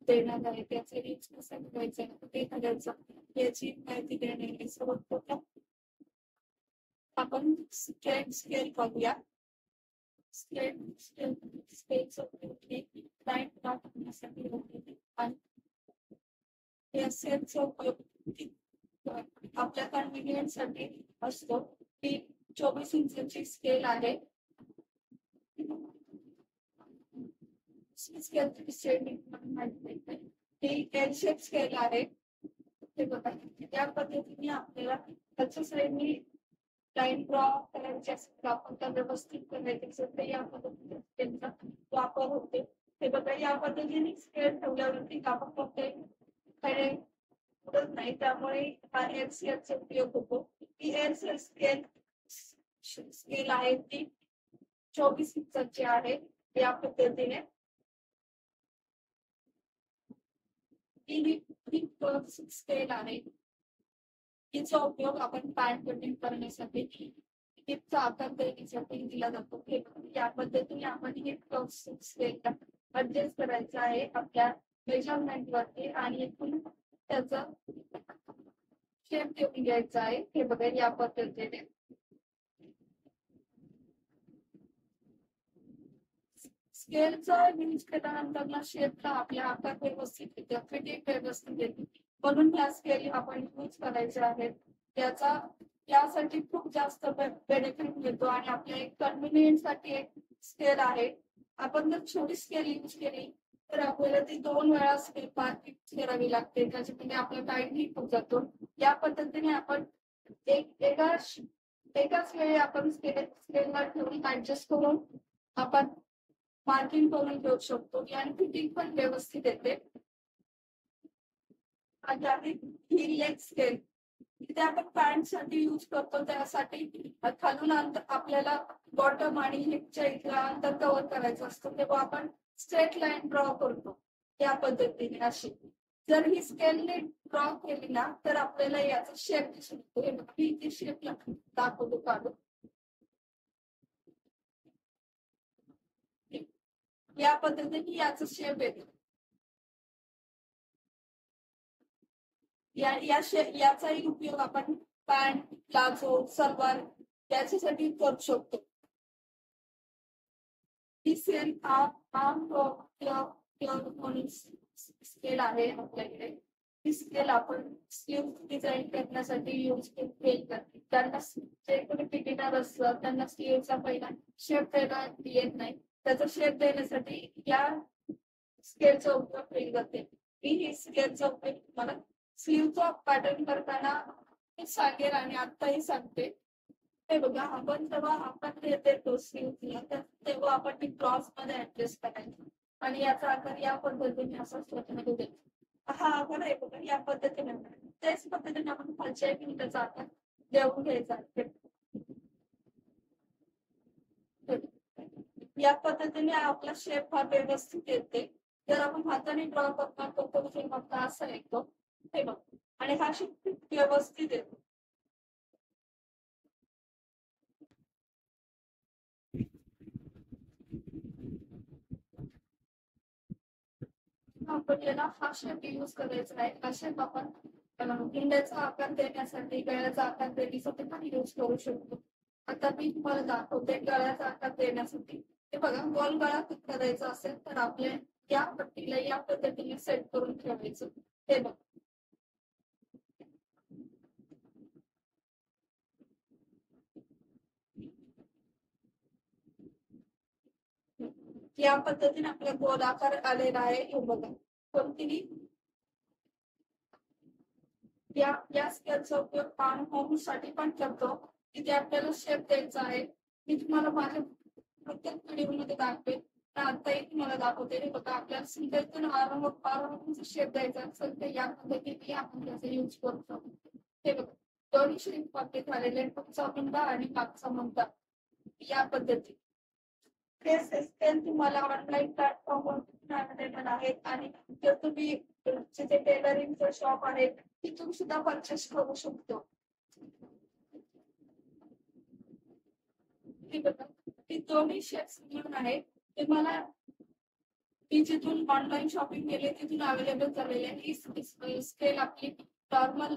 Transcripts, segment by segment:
देण्यात आहे त्याचे रीच कसा करायचा ते करायचं याची माहिती देणे सर्वप्रथम आपण स्केल बघूया. स्केलचा उपयोग दाखवण्यासाठी आणि या स्केलचा उपयोग आपल्या कन्व्हिनियन्स साठी असतो. ती 24 इंचची स्केल आहे. एल शेप स्केल आहे. ते बघा त्या पद्धतीने आपल्याला त्याच्या श्रेणी लाईन ड्रॉ करायची असेल आपण त्या व्यवस्थित करायचे असेल तर या पद्धतीने स्केलचा वापर होते. ते बघा या पद्धतीने स्केल ठेवल्यावरती आपण फक्त उडत नाही त्यामुळे हा एलसीएलचा उपयोग होतो. ही एलसीएल स्केल आहे ती 24 इंचची आहे. या पद्धतीने स्केल आहे. तिचा उपयोग आपण पॅन्ट कटिंग करण्यासाठी हिपचा आकार देण्यासाठी दिला जातो. या पद्धतीने आपण हिप स्केल ऍडजस्ट करायचा आहे आपल्या मेजरमेंट वरती आणि त्याचा शेप देऊन घ्यायचा आहे. हे बघा या पद्धतीने स्केलचा यूज केल्यानंतर शेपला आपल्या आकार व्यवस्थित येते फिटिंग व्यवस्थित येते म्हणून ह्या स्केल आपण यूज करायचे आहेत. यासाठी खूप जास्त बेनिफिट मिळतो आणि आपल्या एक कन्व्हिनियन्स साठी एक स्केल आहे. आपण जर छोटी स्केल यूज केली तर आपल्याला ती 2 वेळा स्केल मार्किंग करावी लागते त्याच्यामध्ये आपला टाइम खूप जातो. या पद्धतीने आपण एकाच वेळी आपण स्केलवर ठेवून ऍडजस्ट करून आपण मार्किंग करून घेऊ शकतो आणि फिटिंग पण व्यवस्थित येते. आणि ही लेग स्केल इथे आपण पॅन्ट साठी यूज करतो त्यासाठी खालून अंतर आपल्याला बॉटम आणि हिपच्या इथला अंतर कव्हर करायचं असतं तेव्हा आपण स्ट्रेट लाईन ड्रॉ करतो या पद्धतीने अशी. जर ही स्केलने ड्रॉ केली ना तर आपल्याला याचा शेप दिसून येतो. शेप दाखवतो काढून या पद्धतीने याचा शेप येतो. याचाही उपयोग आपण पॅन्ट प्लाझो सलवार याच्यासाठी करू शकतो. ही सेल म्हणून स्केल आहे आपल्याकडे. ही स्केल आपण स्लीव डिझाईन करण्यासाठी यूज करते. त्यांना जे कोणी बिगिनर असतं त्यांना स्लीवचा पहिला शेप द्यायला येत नाही त्याचा शेप देण्यासाठी या स्केलचा उपयोग केला जाते. ही स्केलचा उपयोग तुम्हाला स्लीवचा पॅटर्न करताना सांगेल आणि आताही सांगते. हे बघा आपण जेव्हा आपण देतो स्लीवला तेव्हा आपण ती क्रॉस मध्ये ऍडजस्ट करायचं आणि याचा आकार या पद्धतीने असा स्वतःमध्ये देतो. हा आकार आहे बघा या पद्धतीने त्याच पद्धतीने आपण खालच्या मिनिटाचा आकार देऊन घ्यायचा. या पद्धतीने आपला शेप हा व्यवस्थित येते. जर आपण हाताने ड्रॉ करतो तो असा येतो हे बघ आणि हा शेप व्यवस्थित येतो. आपण याला हा शेप यूज करायचा आहे. हा शेप आपण इंड्याचा आकार देण्यासाठी गळ्याचा आकार देण्यासाठी पण यूज करू शकतो. आता मी तुम्हाला दाखवते गळ्याचा आकार देण्यासाठी. हे बघा गोल गळा करायचा असेल तर आपल्या या पट्टीला या पद्धतीने सेट करून ठेवायचं. हे बघ या पद्धतीने आपला गोल आकार आलेला आहे. हे बघा कोणतीही या स्केलचा उपयोग पान होम साठी पण करतो. तिथे आपल्याला शेप द्यायचा आहे. मी तुम्हाला माझ्या प्रत्येक व्हिडिओमध्ये दाखवेल आताही तुम्हाला दाखवते. हे बघा आपल्याला सिंगलतून आरामात शेप द्यायचा असेल तर या पद्धतीने आपण त्याचा यूज करू शकतो. हे बघा दोन्ही शेप पट्टे झालेले पुढचा मुंडा आणि मागचा मुंडा या पद्धतीने तुम्हाला ऑनलाईन प्लॅटफॉर्मवर अवेलेबल आहेत आणि जर तुम्ही जिथे टेलरिंगचं शॉप आहे तिथून सुद्धा परचेस करू शकतो. होती बघा, ती दोन्ही शेप्स मिळून आहे. ते मला मी जिथून ऑनलाईन शॉपिंग केली तिथून अवेलेबल झालेली आहे. ही स्केल आपली नॉर्मल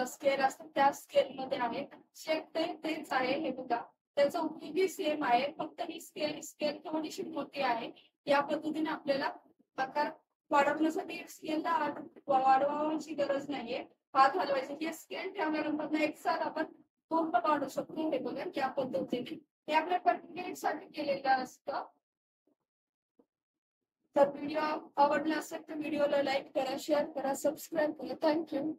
स्केल असतात त्या स्केल मध्ये आहे. शेप तेच आहे हे बघा. त्याचा उपयोगी सेम आहे, फक्त ही स्केल स्केल थोडीशी मोठी आहे. या पद्धतीने आपल्याला आकार वाढवण्यासाठी स्केलला वाढवायची गरज नाहीये. हात हलवायचे की स्केल ठेवल्यानंतर एक साथ आपण पूर्ण काढू शकतो. हे बघा या पद्धतीने हे आपल्या पर्टिक्युलर साठी केलेलं असतं. तर व्हिडिओ आवडला असेल तर व्हिडिओला लाईक करा, शेअर करा, सबस्क्राईब करा. थँक्यू.